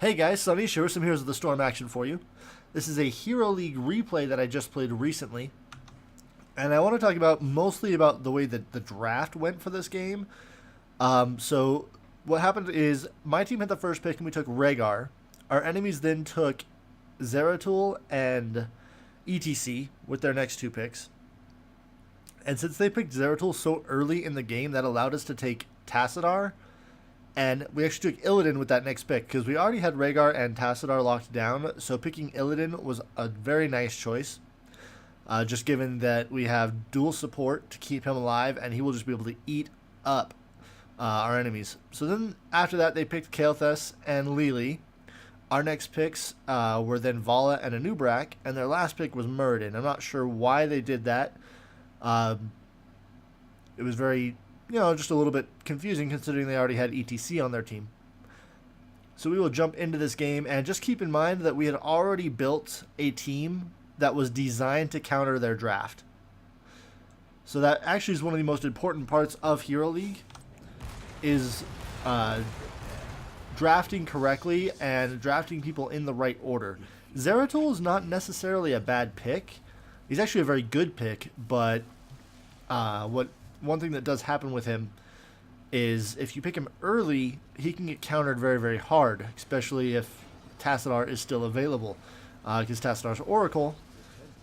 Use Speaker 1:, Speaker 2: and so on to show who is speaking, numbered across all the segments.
Speaker 1: Hey guys, Sunniche here with some Heroes of the Storm action for you. This is a Hero League replay that I just played recently. And I want to talk about mostly about the way that the draft went for this game. So what happened is my team had the first pick and we took Rhaegar. Our enemies then took Zeratul and ETC with their next two picks. And since they picked Zeratul so early in the game, that allowed us to take Tassadar. And we actually took Illidan with that next pick because we already had Rhaegar and Tassadar locked down. So picking Illidan was a very nice choice. Just given that we have dual support to keep him alive and he will just be able to eat up our enemies. So then after that they picked Kael'thas and Lily. Our next picks were then Vala and Anub'arak, and their last pick was Muradin. I'm not sure why they did that. It was very, just a little bit confusing considering they already had ETC on their team. So we will jump into this game, and just keep in mind that we had already built a team that was designed to counter their draft. So that actually is one of the most important parts of Hero League, is drafting correctly and drafting people in the right order. Zeratul is not necessarily a bad pick. He's actually a very good pick, but one thing that does happen with him is if you pick him early, he can get countered very, very hard, especially if Tassadar is still available, because Tassadar's Oracle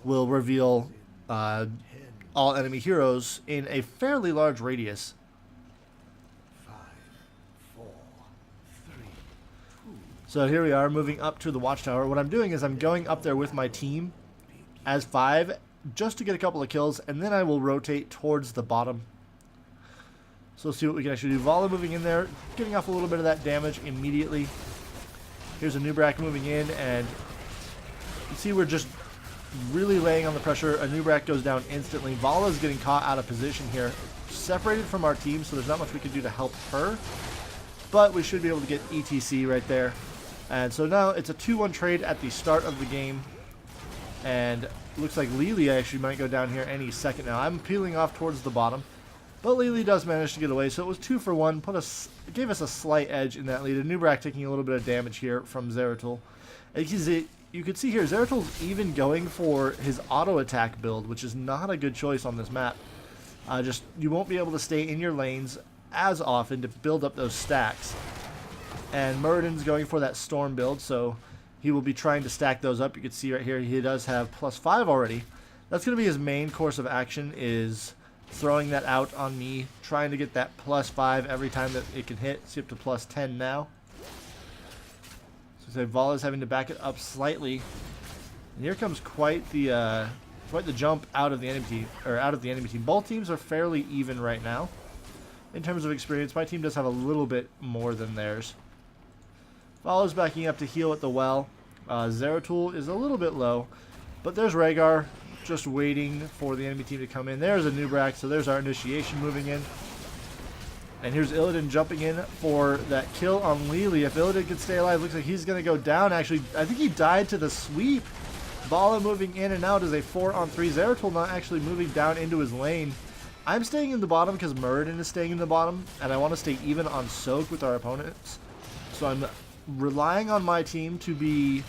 Speaker 1: will reveal all enemy heroes in a fairly large radius.
Speaker 2: 5, 4, 3, 2.
Speaker 1: So here we are moving up to the watchtower. What I'm doing is I'm going up there with my team as 5 just to get a couple of kills, and then I will rotate towards the bottom. So let's see what we can actually do. Vala moving in there, getting off a little bit of that damage immediately. Here's Anub'arak moving in, and you see we're just really laying on the pressure. Anub'arak goes down instantly. Vala's getting caught out of position here, separated from our team, so there's not much we can do to help her. But we should be able to get ETC right there. And so now it's a 2-1 trade at the start of the game. And looks like Lily actually might go down here any second now. I'm peeling off towards the bottom. But Lily does manage to get away, so it was 2 for 1. Gave us a slight edge in that lead. Anub'arak taking a little bit of damage here from Zeratul. You can see here, Zeratul's even going for his auto attack build, which is not a good choice on this map. You won't be able to stay in your lanes as often to build up those stacks. And Muradin's going for that storm build, so he will be trying to stack those up. You can see right here he does have +5 already. That's going to be his main course of action, is throwing that out on me, trying to get that +5 every time that it can hit. See, up to +10 now. So Vala's having to back it up slightly. And here comes quite the jump out of the enemy team. Both teams are fairly even right now in terms of experience. My team does have a little bit more than theirs. Vala's backing up to heal at the well. Zeratul is a little bit low, but there's Rhaegar just waiting for the enemy team to come in. There's Anub'arak, so there's our initiation moving in. And here's Illidan jumping in for that kill on Lily. If Illidan can stay alive, looks like he's going to go down. Actually, I think he died to the sweep. Vala moving in and out as a 4-on-3. Zeratul not actually moving down into his lane. I'm staying in the bottom because Muradin is staying in the bottom, and I want to stay even on soak with our opponents. So I'm relying on my team to be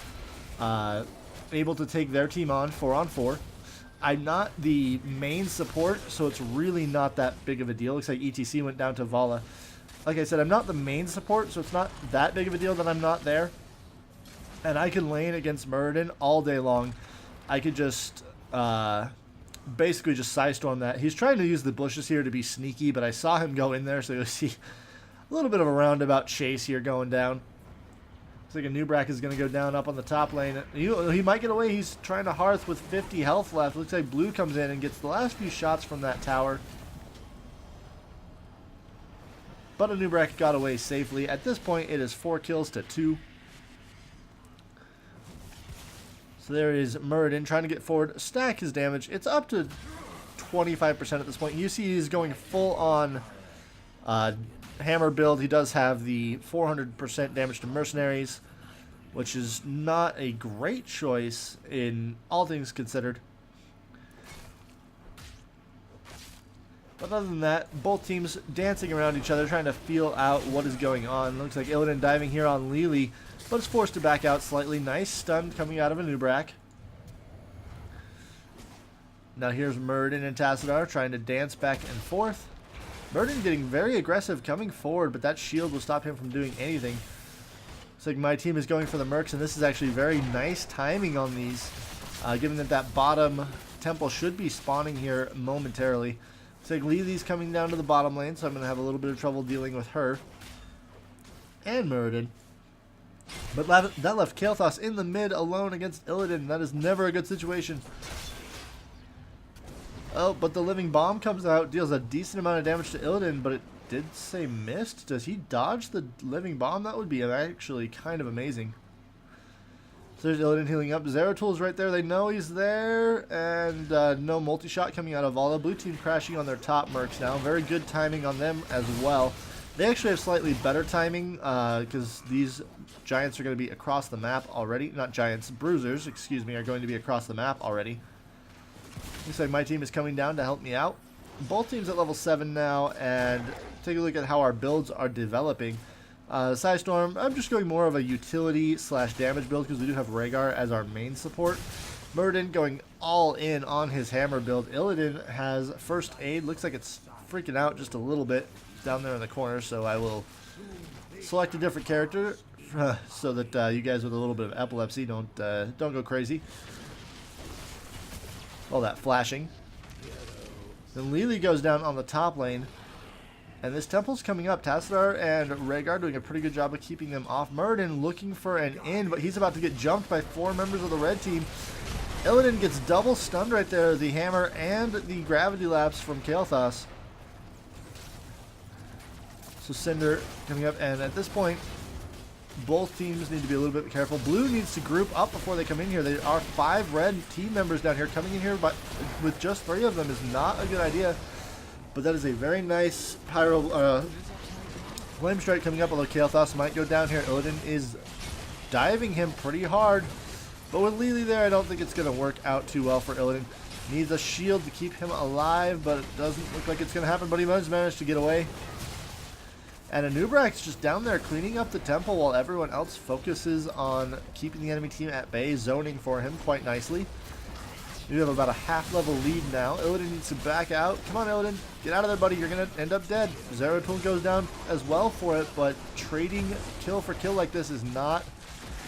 Speaker 1: able to take their team on 4-on-4. I'm not the main support, so it's really not that big of a deal. Looks like ETC went down to Vala. Like I said, I'm not the main support, so it's not that big of a deal that I'm not there. And I can lane against Muradin all day long. I could just basically just sidestorm that. He's trying to use the bushes here to be sneaky, but I saw him go in there, so you'll see a little bit of a roundabout chase here going down. Looks like Anub'arak is going to go down up on the top lane. He might get away. He's trying to hearth with 50 health left. Looks like Blue comes in and gets the last few shots from that tower. But Anub'arak got away safely. At this point, it is 4 kills to 2. So there is Muradin trying to get forward, stack his damage. It's up to 25% at this point. You see he's going full on hammer build. He does have the 400% damage to mercenaries, which is not a great choice in all things considered. But other than that, both teams dancing around each other, trying to feel out what is going on. Looks like Illidan diving here on Lily. but it's forced to back out slightly. Nice stun coming out of Anubrak. Now here's Muradin and Tassadar trying to dance back and forth. Muradin getting very aggressive coming forward, but that shield will stop him from doing anything. Looks like my team is going for the Mercs, and this is actually very nice timing on these, given that that bottom temple should be spawning here momentarily. Looks like Lily's coming down to the bottom lane, so I'm going to have a little bit of trouble dealing with her. And Muradin. But that left Kael'thas in the mid alone against Illidan. That is never a good situation. Oh, but the living bomb comes out, deals a decent amount of damage to Illidan, but it did say missed. Does he dodge the living bomb? That would be actually kind of amazing. So there's Illidan healing up. Zeratul right there. They know he's there. And no multi-shot coming out of Vala. Blue team crashing on their top mercs now. Very good timing on them as well. They actually have slightly better timing because these giants are going to be across the map already. Not giants, bruisers, excuse me, are going to be across the map already. Looks like my team is coming down to help me out. Both teams at level 7 now, and take a look at how our builds are developing. Psystorm, I'm just going more of a utility / damage build because we do have Rhaegar as our main support. Muradin going all in on his hammer build. Illidan has first aid. Looks like it's freaking out just a little bit down there in the corner, so I will select a different character so that you guys with a little bit of epilepsy don't go crazy. All that flashing. Then Lily goes down on the top lane. And this temple's coming up. Tassadar and Rhaegar doing a pretty good job of keeping them off. Muradin looking for an in, but he's about to get jumped by 4 members of the red team. Illidan gets double stunned right there. The hammer and the gravity lapse from Kael'thas. So Cinder coming up, and at this point, both teams need to be a little bit careful. Blue needs to group up before they come in here. There are 5 red team members down here. Coming in here but with just 3 of them is not a good idea. But that is a very nice pyro flame strike coming up, although Kael'thas might go down here. Illidan is diving him pretty hard. But with Lily there, I don't think it's going to work out too well for Illidan. Needs a shield to keep him alive, but it doesn't look like it's going to happen. But he managed to get away. And Anubrak's just down there cleaning up the temple while everyone else focuses on keeping the enemy team at bay, zoning for him quite nicely. We have about a half-level lead now. Illidan needs to back out. Come on, Illidan. Get out of there, buddy. You're going to end up dead. Zeratul goes down as well for it, but trading kill for kill like this is not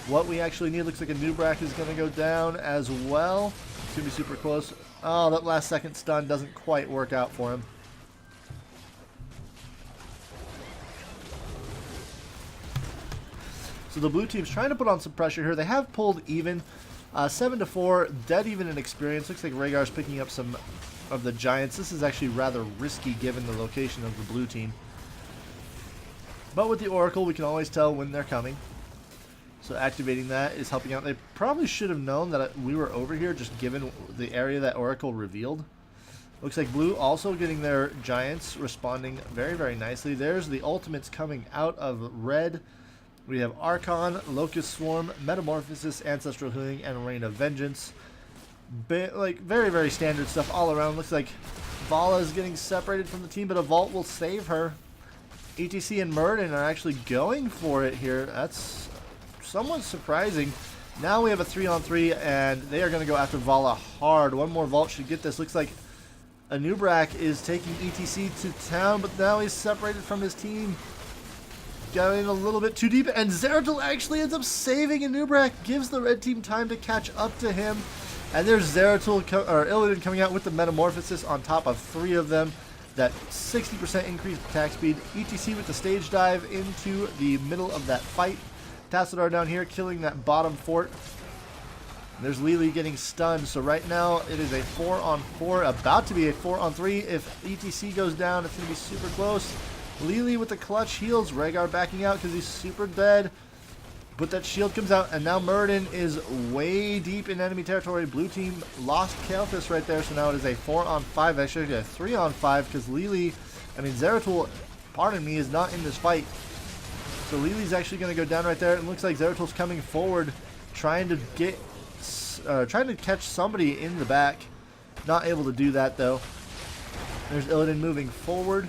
Speaker 1: what we actually need. Looks like Anubrak is going to go down as well. It's going to be super close. Oh, that last second stun doesn't quite work out for him. So the blue team's trying to put on some pressure here. They have pulled even. 7-4, dead even in experience. Looks like Rhaegar's picking up some of the giants. This is actually rather risky given the location of the blue team. But with the Oracle, we can always tell when they're coming. So activating that is helping out. They probably should have known that we were over here, just given the area that Oracle revealed. Looks like blue also getting their giants responding very, very nicely. There's the ultimates coming out of red. We have Archon, Locust Swarm, Metamorphosis, Ancestral Healing, and Reign of Vengeance. Like very, very standard stuff all around. Looks like Vala is getting separated from the team, but a Vault will save her. ETC and Muradin are actually going for it here. That's somewhat surprising. Now we have a 3-on-3, and they are going to go after Vala hard. One more Vault should get this. Looks like Anubrak is taking ETC to town, but now he's separated from his team. Got in a little bit too deep, and Zeratul actually ends up saving Anubrak, gives the red team time to catch up to him. And there's Zeratul, or Illidan coming out with the Metamorphosis on top of 3 of them. That 60% increased attack speed. ETC with the stage dive into the middle of that fight. Tassadar down here killing that bottom fort. There's Lily getting stunned, so right now it is a 4-on-4, about to be a 4-on-3. If ETC goes down, it's going to be super close. Lily with the clutch heals. Rhaegar backing out because he's super dead. But that shield comes out, and now Muradin is way deep in enemy territory. Blue team lost Kael'thas right there, so now it is a 4-on-5. Actually, a 3-on-5 because Zeratul, pardon me, is not in this fight. So Lily's actually going to go down right there. It looks like Zeratul's coming forward, trying to catch somebody in the back. Not able to do that though. There's Illidan moving forward.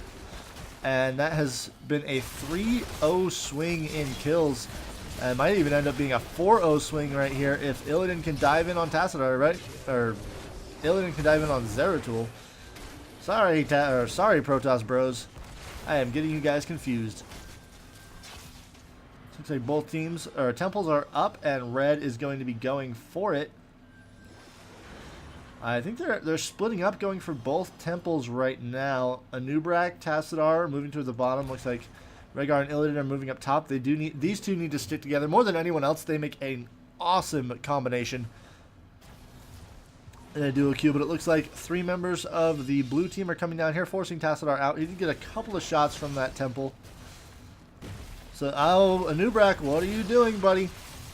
Speaker 1: And that has been a 3-0 swing in kills. It might even end up being a 4-0 swing right here if Illidan can dive in on Tassadar, right? Or Illidan can dive in on Zeratul. Sorry, sorry, Protoss bros. I am getting you guys confused. Looks like both teams, or temples are up, and red is going to be going for it. I think they're splitting up, going for both temples right now. Anubrak, Tassadar moving to the bottom. Looks like Rhaegar and Illidan are moving up top. These two need to stick together more than anyone else. They make an awesome combination in a duo queue, but it looks like 3 members of the blue team are coming down here, forcing Tassadar out. He did get a couple of shots from that temple. So, Anubrak, what are you doing, buddy?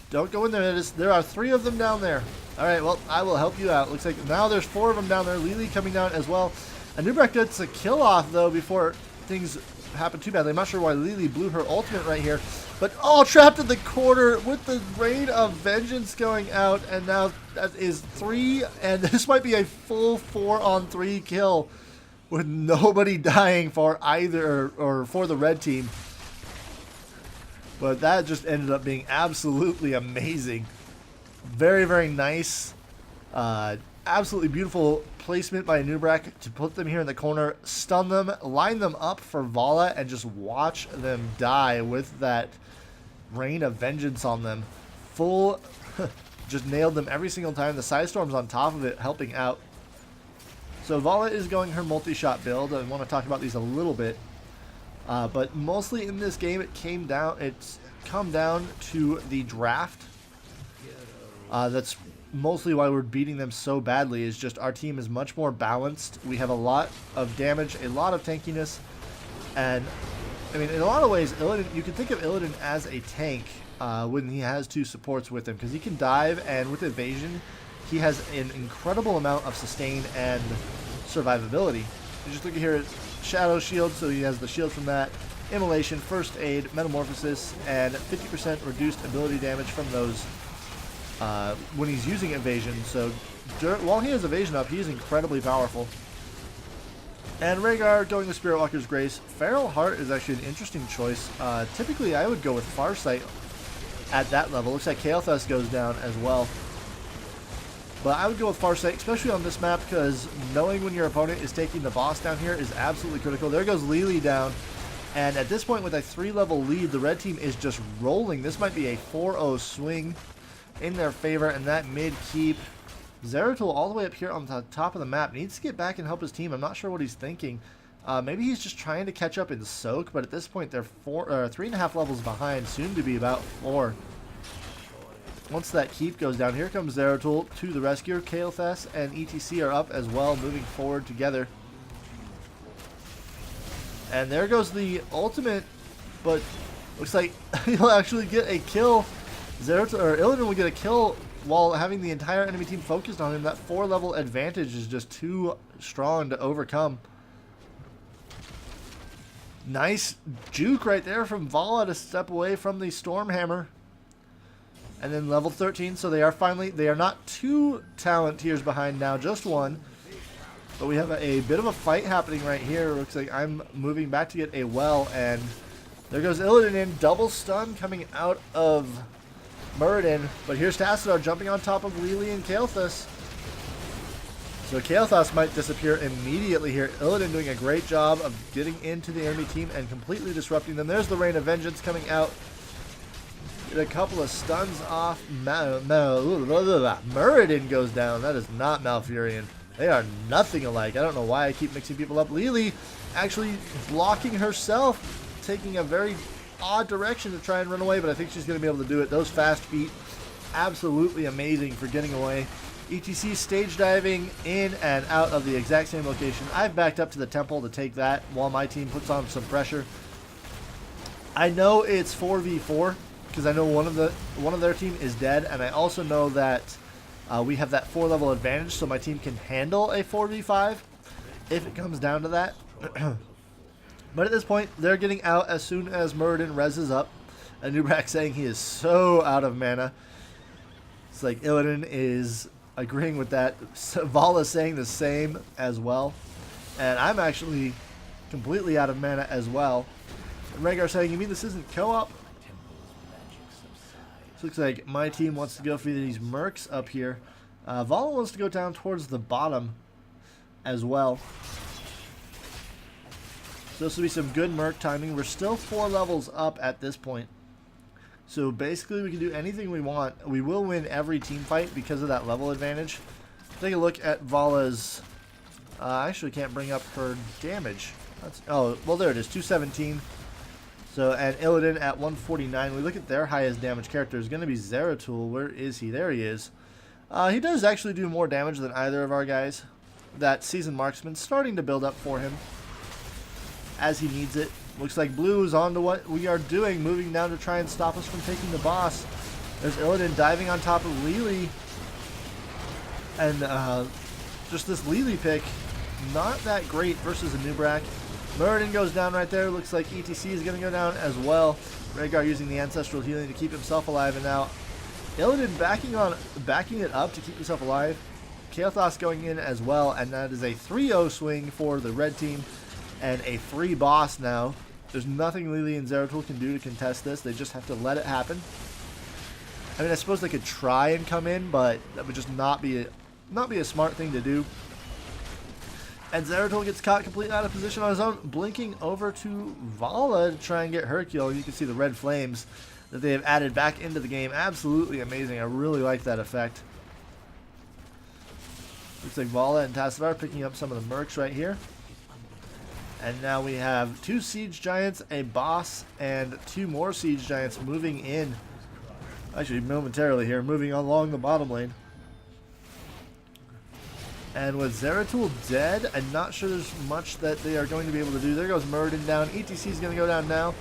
Speaker 1: Don't go in there. There are 3 of them down there. All right, well, I will help you out. Looks like now there's 4 of them down there. Lily coming down as well. Anubrak gets a kill off, though, before things happen too badly. I'm not sure why Lily blew her ultimate right here. But, oh, trapped in the corner with the Rain of Vengeance going out. And now that is 3. And this might be a full 4-on-3 kill with nobody dying for either or for the red team. But that just ended up being absolutely amazing. Very, very nice. Absolutely beautiful placement by Anubrak to put them here in the corner, stun them, line them up for Vala, and just watch them die with that Rain of Vengeance on them. Full, just nailed them every single time. The Side Storm's on top of it, helping out. So Vala is going her multi-shot build. I want to talk about these a little bit. But mostly in this game, it's come down to the draft. That's mostly why we're beating them so badly, is just our team is much more balanced. We have a lot of damage, a lot of tankiness, and I mean, in a lot of ways, Illidan, you can think of Illidan as a tank when he has 2 supports with him, because he can dive, and with evasion, he has an incredible amount of sustain and survivability. You just look at here at Shadow Shield, so he has the shield from that, Immolation, First Aid, Metamorphosis, and 50% reduced ability damage from those when he's using evasion. So while he has evasion up, he is incredibly powerful. And Rhaegar going to Spirit Walker's Grace. Feral Heart is actually an interesting choice. Typically, I would go with Farsight at that level. Looks like Kael'thas goes down as well. But I would go with Farsight, especially on this map, because knowing when your opponent is taking the boss down here is absolutely critical. There goes Lily down. And at this point, with a 3-level lead, the red team is just rolling. This might be a 4-0 swing in their favor, and that mid keep. Zeratul all the way up here on the top of the map needs to get back and help his team. I'm not sure what he's thinking. Maybe he's just trying to catch up in soak, but at this point they're 3.5 levels behind, soon to be about 4. Once that keep goes down, here comes Zeratul to the rescue. Kael'thas and ETC are up as well, moving forward together. And there goes the ultimate, but looks like he'll actually get a kill. Illidan will get a kill while having the entire enemy team focused on him. That 4-level advantage is just too strong to overcome. Nice juke right there from Vala to step away from the Stormhammer. And then level 13, so they are not 2 talent tiers behind now, just 1. But we have a bit of a fight happening right here. Looks like I'm moving back to get a well, and there goes Illidan in. Double stun coming out of Muradin. But here's Tassadar jumping on top of Lily and Kael'thas. So Kael'thas might disappear immediately here. Illidan doing a great job of getting into the enemy team and completely disrupting them. There's the Rain of Vengeance coming out. Get a couple of stuns off. Muradin goes down. That is not Malfurion. They are nothing alike. I don't know why I keep mixing people up. Lily actually blocking herself, taking a very odd direction to try and run away, but I think she's going to be able to do it. Those fast feet, absolutely amazing for getting away. ETC stage diving in and out of the exact same location. I've backed up to the temple to take that while my team puts on some pressure. I know it's 4v4 because I know one of their team is dead, and I also know that we have that 4-level advantage, so my team can handle a 4v5 if it comes down to that. But at this point, they're getting out as soon as Muradin reses up. Anubrak saying he is so out of mana. It's like Illidan is agreeing with that. Vala saying the same as well. And I'm actually completely out of mana as well. And Rhaegar saying, you mean this isn't co-op? So looks like my team wants to go for these mercs up here. Vala wants to go down towards the bottom as well. So this will be some good merc timing. We're still 4 levels up at this point. So basically we can do anything we want. We will win every team fight because of that level advantage. Take a look at Vala's... I actually can't bring up her damage. Oh, well there it is, 217. So, and Illidan at 149. We look at their highest damage character. Is going to be Zeratul. Where is he? There he is. He does actually do more damage than either of our guys. That Seasoned Marksman starting to build up for him as he needs it. Looks like Blue is on to what we are doing, moving down to try and stop us from taking the boss. There's Illidan diving on top of Lily. And just this Lily pick, not that great versus a Nubrak. Muradin goes down right there. Looks like ETC is going to go down as well. Rhaegar using the Ancestral Healing to keep himself alive. And now Illidan backing it up to keep himself alive. Kael'thas going in as well. And that is a 3-0 swing for the red team. And a free boss now. There's nothing Lily and Zeratul can do to contest this. They just have to let it happen. I mean, I suppose they could try and come in, but that would just not be a smart thing to do. And Zeratul gets caught completely out of position on his own, blinking over to Vala to try and get her kill. You can see the red flames that they have added back into the game. Absolutely amazing. I really like that effect. Looks like Vala and Tassadar picking up some of the mercs right here. And now we have 2 Siege Giants, a boss, and 2 more Siege Giants moving in. Actually, momentarily here, moving along the bottom lane. And with Zeratul dead, I'm not sure there's much that they are going to be able to do. There goes Muradin down. ETC is going to go down now.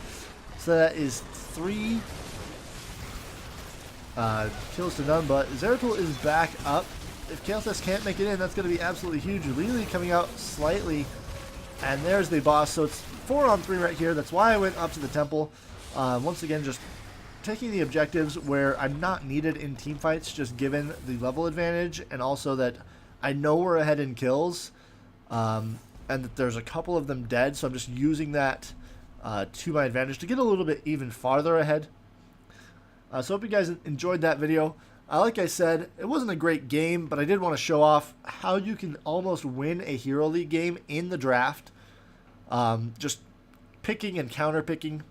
Speaker 1: So that is 3 kills to none. But Zeratul is back up. If Kael'thas can't make it in, that's going to be absolutely huge. Lily coming out slightly. And there's the boss. So it's 4-on-3 right here. That's why I went up to the temple. Once again, just taking the objectives where I'm not needed in team fights, just given the level advantage and also that I know we're ahead in kills, and that there's a couple of them dead, so I'm just using that to my advantage to get a little bit even farther ahead. So hope you guys enjoyed that video. Like I said, it wasn't a great game, but I did want to show off how you can almost win a Hero League game in the draft. Just picking and counter-picking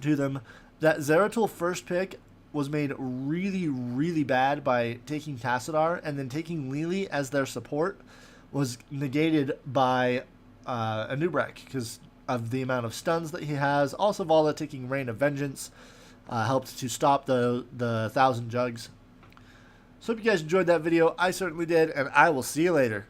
Speaker 1: to them. That Zeratul first pick was made really, really bad by taking Tassadar, and then taking Lily as their support was negated by a Nubrak because of the amount of stuns that he has. Also, Vala taking Rain of Vengeance helped to stop the 1,000 jugs. So hope you guys enjoyed that video. I certainly did, and I will see you later.